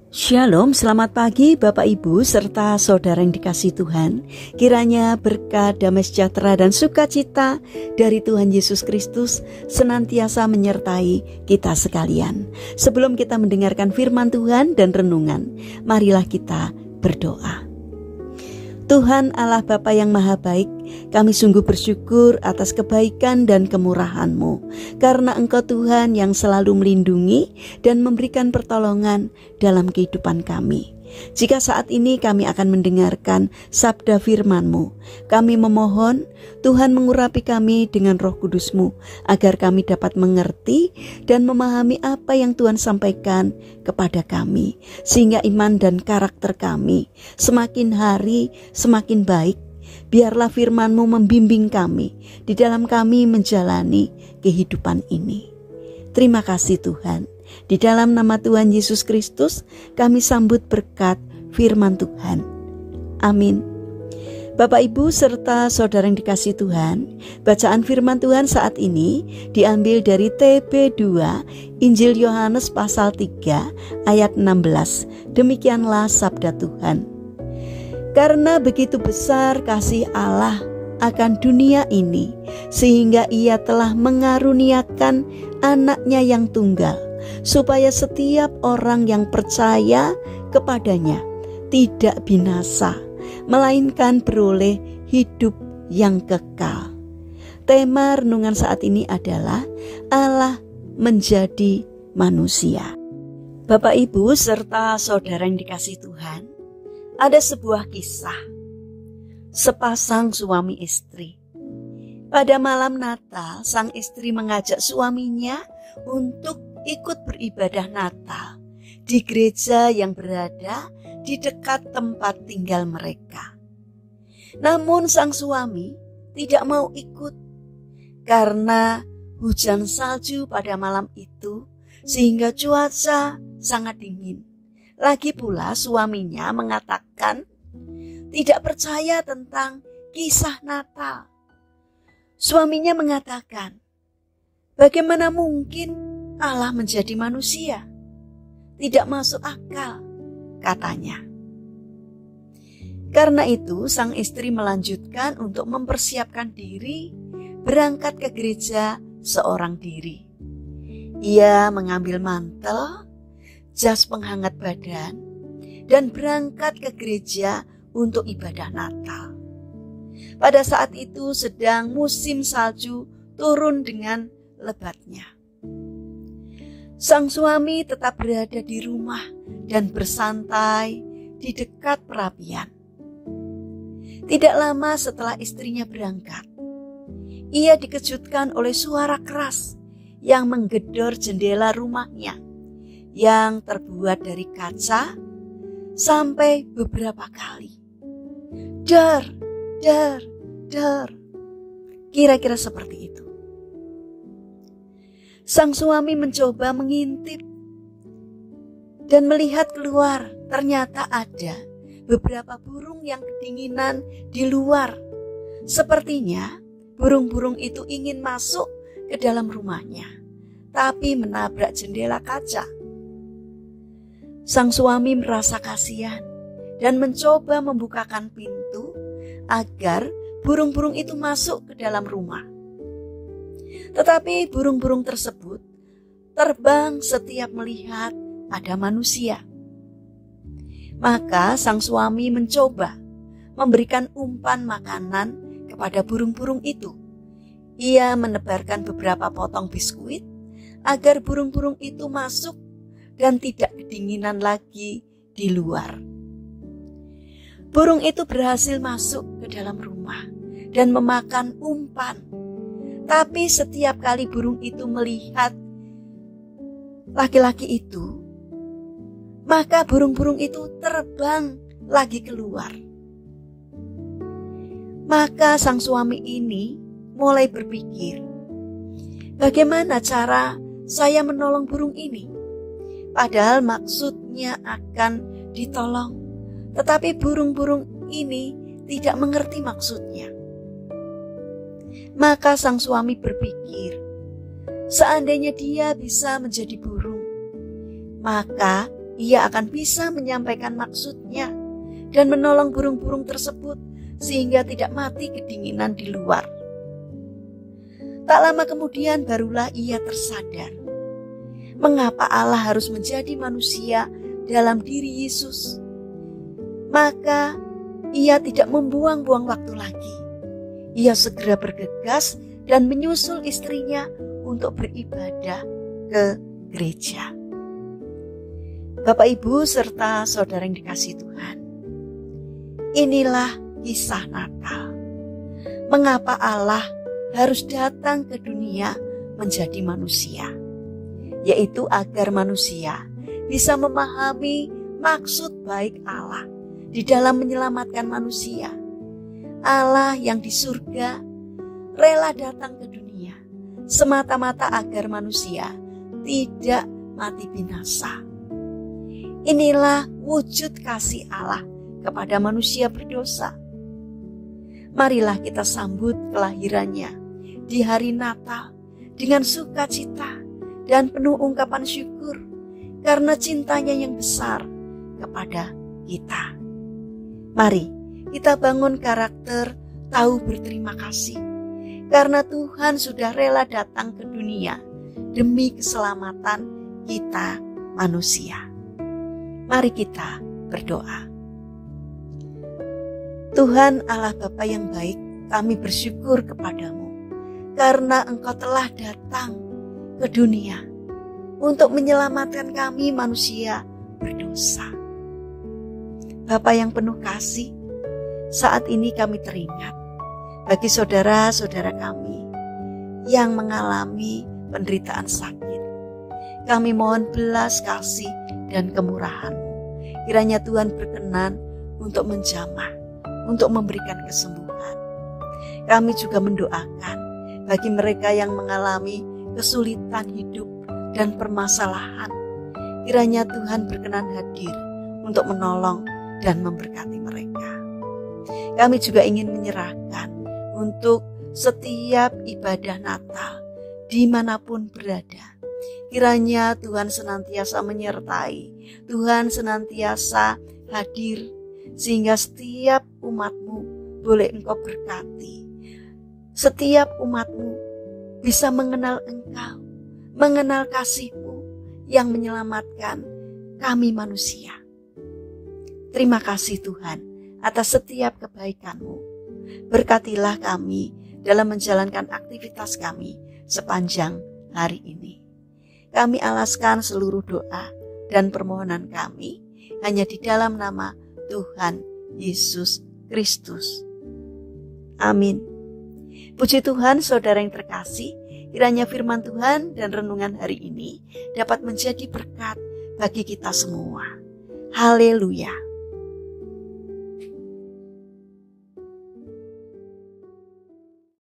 Shalom, selamat pagi Bapak Ibu serta saudara yang dikasihi Tuhan. Kiranya berkat, damai sejahtera dan sukacita dari Tuhan Yesus Kristus senantiasa menyertai kita sekalian. Sebelum kita mendengarkan firman Tuhan dan renungan, marilah kita berdoa. Tuhan Allah Bapa yang Maha Baik, kami sungguh bersyukur atas kebaikan dan kemurahan-Mu, karena Engkau Tuhan yang selalu melindungi dan memberikan pertolongan dalam kehidupan kami. Jika saat ini kami akan mendengarkan sabda firman-Mu, kami memohon Tuhan mengurapi kami dengan Roh Kudus-Mu, agar kami dapat mengerti dan memahami apa yang Tuhan sampaikan kepada kami, sehingga iman dan karakter kami semakin hari semakin baik. Biarlah firman-Mu membimbing kami di dalam kami menjalani kehidupan ini. Terima kasih Tuhan. Di dalam nama Tuhan Yesus Kristus kami sambut berkat firman Tuhan. Amin. Bapak Ibu serta saudara yang dikasihi Tuhan, bacaan firman Tuhan saat ini diambil dari TB2 Injil Yohanes pasal 3 ayat 16. Demikianlah sabda Tuhan. Karena begitu besar kasih Allah akan dunia ini, sehingga Ia telah mengaruniakan anaknya yang tunggal, supaya setiap orang yang percaya kepadanya tidak binasa, melainkan beroleh hidup yang kekal. Tema renungan saat ini adalah Allah menjadi manusia. Bapak Ibu serta saudara yang dikasihi Tuhan, ada sebuah kisah sepasang suami istri. Pada malam Natal, sang istri mengajak suaminya untuk ikut beribadah Natal di gereja yang berada di dekat tempat tinggal mereka. Namun sang suami tidak mau ikut karena hujan salju pada malam itu, sehingga cuaca sangat dingin. Lagi pula suaminya mengatakan tidak percaya tentang kisah Natal. Suaminya mengatakan, bagaimana mungkin Allah menjadi manusia? Tidak masuk akal, katanya. Karena itu sang istri melanjutkan untuk mempersiapkan diri berangkat ke gereja seorang diri. Ia mengambil mantel, jas penghangat badan, dan berangkat ke gereja untuk ibadah Natal. Pada saat itu sedang musim salju turun dengan lebatnya. Sang suami tetap berada di rumah dan bersantai di dekat perapian. Tidak lama setelah istrinya berangkat, ia dikejutkan oleh suara keras yang menggedor jendela rumahnya yang terbuat dari kaca sampai beberapa kali. Der, der, der. Kira-kira seperti itu. Sang suami mencoba mengintip dan melihat keluar. Ternyata ada beberapa burung yang kedinginan di luar. Sepertinya burung-burung itu ingin masuk ke dalam rumahnya, tapi menabrak jendela kaca. Sang suami merasa kasihan dan mencoba membukakan pintu agar burung-burung itu masuk ke dalam rumah. Tetapi burung-burung tersebut terbang setiap melihat ada manusia. Maka sang suami mencoba memberikan umpan makanan kepada burung-burung itu. Ia menebarkan beberapa potong biskuit agar burung-burung itu masuk dan tidak kedinginan lagi di luar. Burung itu berhasil masuk ke dalam rumah dan memakan umpan. Tapi setiap kali burung itu melihat laki-laki itu, maka burung-burung itu terbang lagi keluar. Maka sang suami ini mulai berpikir, bagaimana cara saya menolong burung ini? Padahal maksudnya akan ditolong, tetapi burung-burung ini tidak mengerti maksudnya. Maka sang suami berpikir, seandainya dia bisa menjadi burung, maka ia akan bisa menyampaikan maksudnya dan menolong burung-burung tersebut sehingga tidak mati kedinginan di luar. Tak lama kemudian barulah ia tersadar mengapa Allah harus menjadi manusia dalam diri Yesus. Maka ia tidak membuang-buang waktu lagi. Ia segera bergegas dan menyusul istrinya untuk beribadah ke gereja. Bapak, Ibu, serta saudara yang dikasihi Tuhan, inilah kisah Natal. Mengapa Allah harus datang ke dunia menjadi manusia, yaitu agar manusia bisa memahami maksud baik Allah di dalam menyelamatkan manusia. Allah yang di surga rela datang ke dunia semata-mata agar manusia tidak mati binasa. Inilah wujud kasih Allah kepada manusia berdosa. Marilah kita sambut kelahirannya di hari Natal dengan sukacita dan penuh ungkapan syukur karena cintanya yang besar kepada kita. Mari kita bangun karakter tahu berterima kasih karena Tuhan sudah rela datang ke dunia demi keselamatan kita manusia. Mari kita berdoa. Tuhan Allah Bapa yang baik, kami bersyukur kepadamu karena Engkau telah datang ke dunia untuk menyelamatkan kami manusia berdosa. Bapa yang penuh kasih, saat ini kami teringat bagi saudara-saudara kami yang mengalami penderitaan sakit. Kami mohon belas kasih dan kemurahan-Mu. Kiranya Tuhan berkenan untuk menjamah, untuk memberikan kesembuhan. Kami juga mendoakan bagi mereka yang mengalami kesulitan hidup dan permasalahan. Kiranya Tuhan berkenan hadir untuk menolong dan memberkati mereka. Kami juga ingin menyerahkan untuk setiap ibadah Natal dimanapun berada. Kiranya Tuhan senantiasa menyertai, Tuhan senantiasa hadir, sehingga setiap umat-Mu boleh Engkau berkati. Setiap umat-Mu bisa mengenal Engkau, mengenal kasih-Mu yang menyelamatkan kami manusia. Terima kasih Tuhan atas setiap kebaikan-Mu. Berkatilah kami dalam menjalankan aktivitas kami sepanjang hari ini. Kami alaskan seluruh doa dan permohonan kami hanya di dalam nama Tuhan Yesus Kristus. Amin. Puji Tuhan, saudara yang terkasih, kiranya firman Tuhan dan renungan hari ini dapat menjadi berkat bagi kita semua. Haleluya.